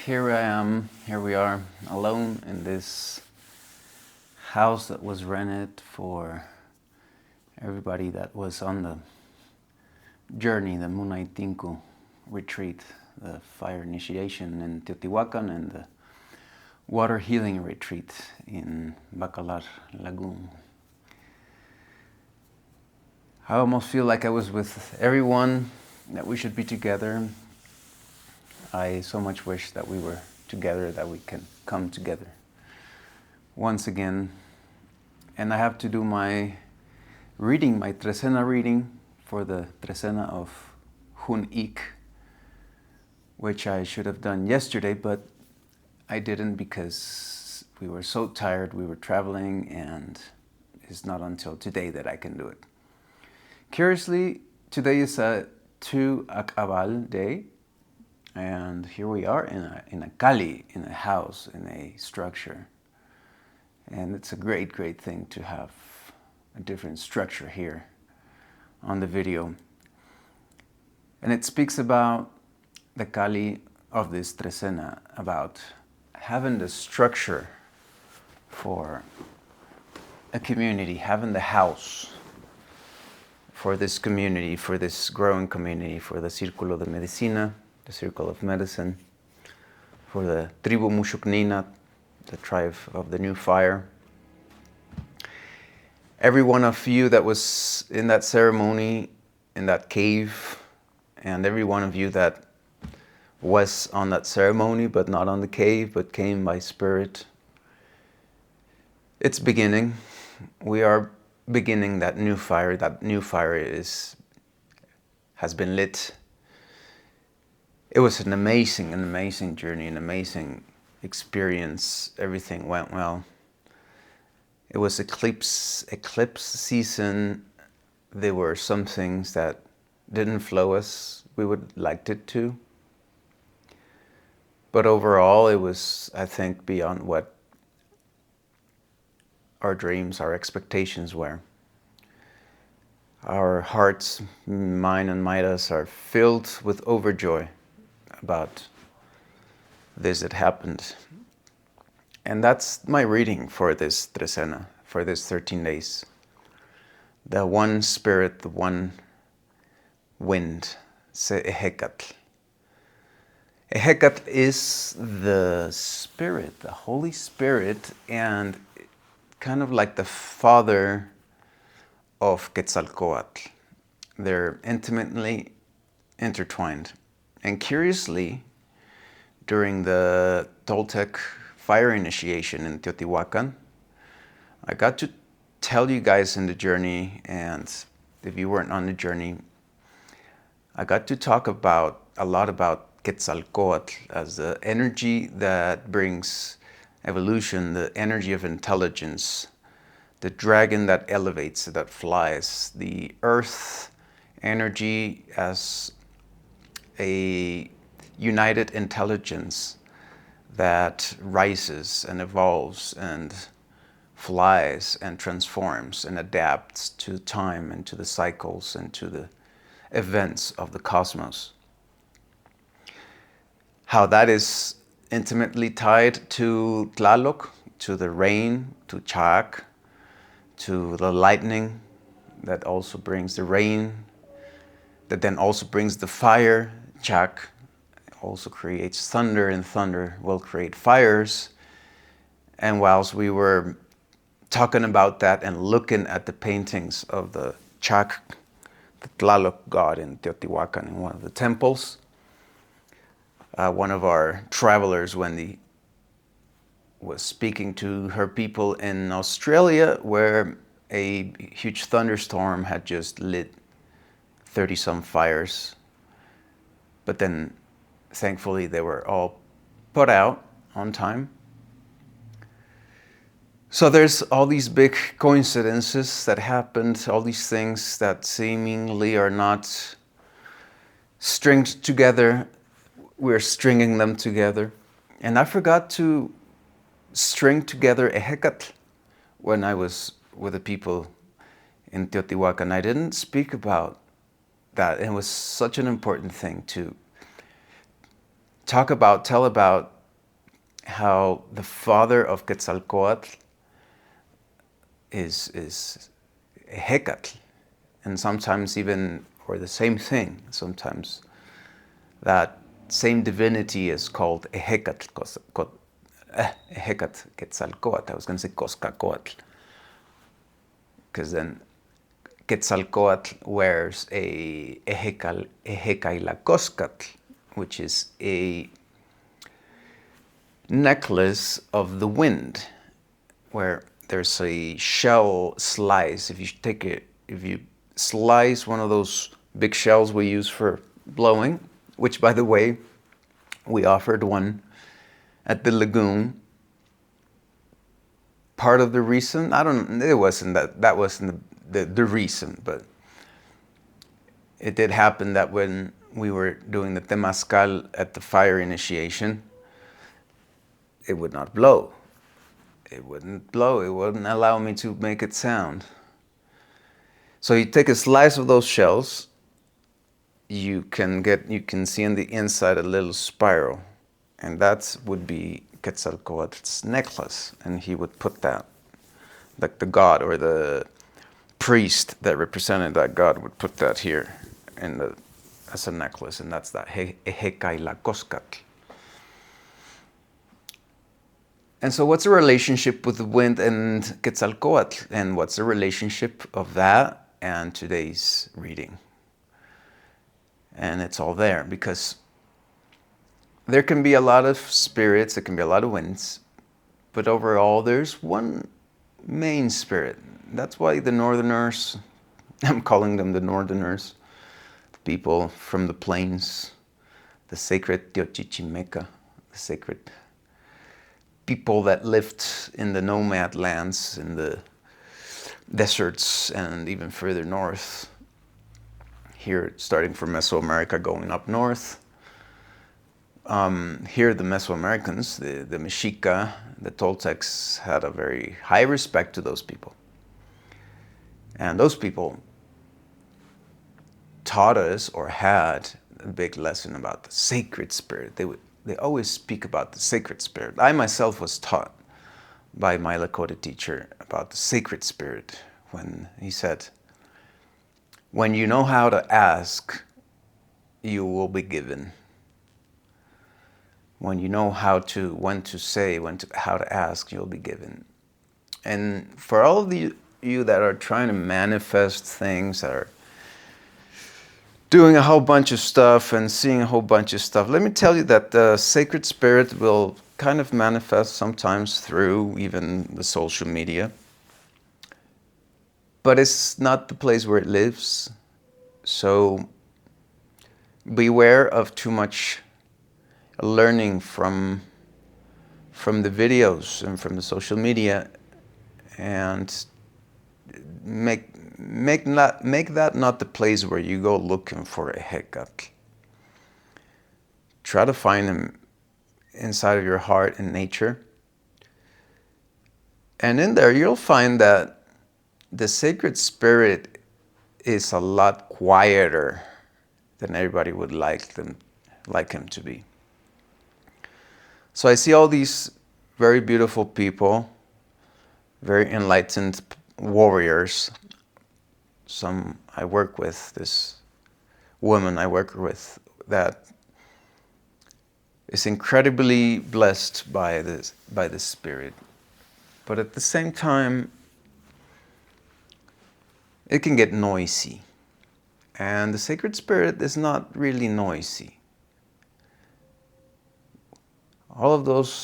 here I am, here we are, alone in this house that was rented for everybody that was on the journey, the Munaitinku retreat, the fire initiation in Teotihuacan and the water healing retreat in Bacalar Lagoon. I almost feel like I was with everyone, that we should be together. I so much wish that we were together, that we can come together once again. And I have to do my reading, my Trecena reading for the Trecena of Jun Iik, which I should have done yesterday, but I didn't because we were so tired, we were traveling, and it's not until today that I can do it. Curiously, today is a Ehekatl day, and here we are in a Qu'ij, in a house, in a structure. And it's a great, great thing to have a different structure here on the video. And it speaks about the Qu'ij of this Trecena, about having the structure for a community, having the house for this community, for this growing community, for the Círculo de Medicina, the Circle of Medicine, for the Tribu Mushuknina, the tribe of the new fire. Every one of you that was in that ceremony, in that cave, and every one of you that was on that ceremony, but not on the cave, but came by spirit. It's beginning. We are beginning that new fire. That new fire has been lit. It was an amazing journey, an amazing experience. Everything went well. It was eclipse season. There were some things that didn't flow as we would liked it to. But overall, it was, I think, beyond what our dreams, our expectations were. Our hearts, mine and Maida's, are filled with overjoy about this that happened. And that's my reading for this Trecena, for this 13 days. The one spirit, the one wind, Ehekatl. Ehekatl is the spirit, the Holy Spirit, and kind of like the father of Quetzalcoatl. They're intimately intertwined. And curiously, during the Toltec fire initiation in Teotihuacan, I got to tell you guys in the journey, and if you weren't on the journey, I got to talk a lot about Quetzalcoatl as the energy that brings evolution, the energy of intelligence, the dragon that elevates, that flies, the earth energy as a united intelligence that rises and evolves and flies and transforms and adapts to time and to the cycles and to the events of the cosmos. How that is intimately tied to Tlaloc, to the rain, to Chak, to the lightning that also brings the rain, that then also brings the fire. Chak also creates thunder, and thunder will create fires. And whilst we were talking about that and looking at the paintings of the Chak, the Tlaloc god in Teotihuacan, in one of the temples, one of our travelers, Wendy, was speaking to her people in Australia, where a huge thunderstorm had just lit 30-some fires. But then, thankfully, they were all put out on time. So there's all these big coincidences that happened, all these things that seemingly are not stringed together. We're stringing them together. And I forgot to string together Ehekatl when I was with the people in Teotihuacan. I didn't speak about that. It was such an important thing to talk about, tell about, how the father of Quetzalcoatl is Ehekatl, and sometimes even, or the same thing, sometimes that same divinity is called Ehekatl Quetzalcoatl. I was going to say Coscacoatl, because then Quetzalcoatl wears a Ehekailacoscatl, which is a necklace of the wind, where there's a shell slice. If you slice one of those big shells we use for blowing, which, by the way, we offered one at the lagoon. Part of the reason, it wasn't that wasn't the reason, but it did happen that when we were doing the temazcal at the fire initiation, it would not blow. It wouldn't blow. It wouldn't allow me to make it sound. So you take a slice of those shells, you can see on the inside a little spiral, and that would be Quetzalcoatl's necklace, and he would put that, like the god or the priest that represented that god would put that here as a necklace, and that's that Ehekailacoscatl. And so what's the relationship with the wind and Quetzalcoatl, and what's the relationship of that and today's reading? And it's all there, because there can be a lot of spirits, there can be a lot of winds, but overall there's one main spirit. That's why the Northerners, I'm calling them the Northerners, the people from the plains, the sacred Teochichimeca, the sacred people that lived in the nomad lands, in the deserts, and even further north. Here, starting from Mesoamerica, going up north. Here, the Mesoamericans, the Mexica, the Toltecs had a very high respect to those people. And those people taught us, or had a big lesson about the sacred spirit. They always speak about the sacred spirit. I myself was taught by my Lakota teacher about the sacred spirit when he said, when you know how to ask, you will be given. When you know when to say, how to ask, you'll be given. And for all of you that are trying to manifest things, that are doing a whole bunch of stuff and seeing a whole bunch of stuff, let me tell you that the sacred spirit will kind of manifest sometimes through even the social media. But it's not the place where it lives. So beware of too much learning from the videos and from the social media, and make that not the place where you go looking for a Ehekatl. Try to find him inside of your heart and nature. And in there you'll find that the sacred spirit is a lot quieter than everybody would like him to be. So I see all these very beautiful people, very enlightened warriors. Some I work with, this woman I work with that is incredibly blessed by the spirit. But at the same time, it can get noisy. And the sacred spirit is not really noisy. All of those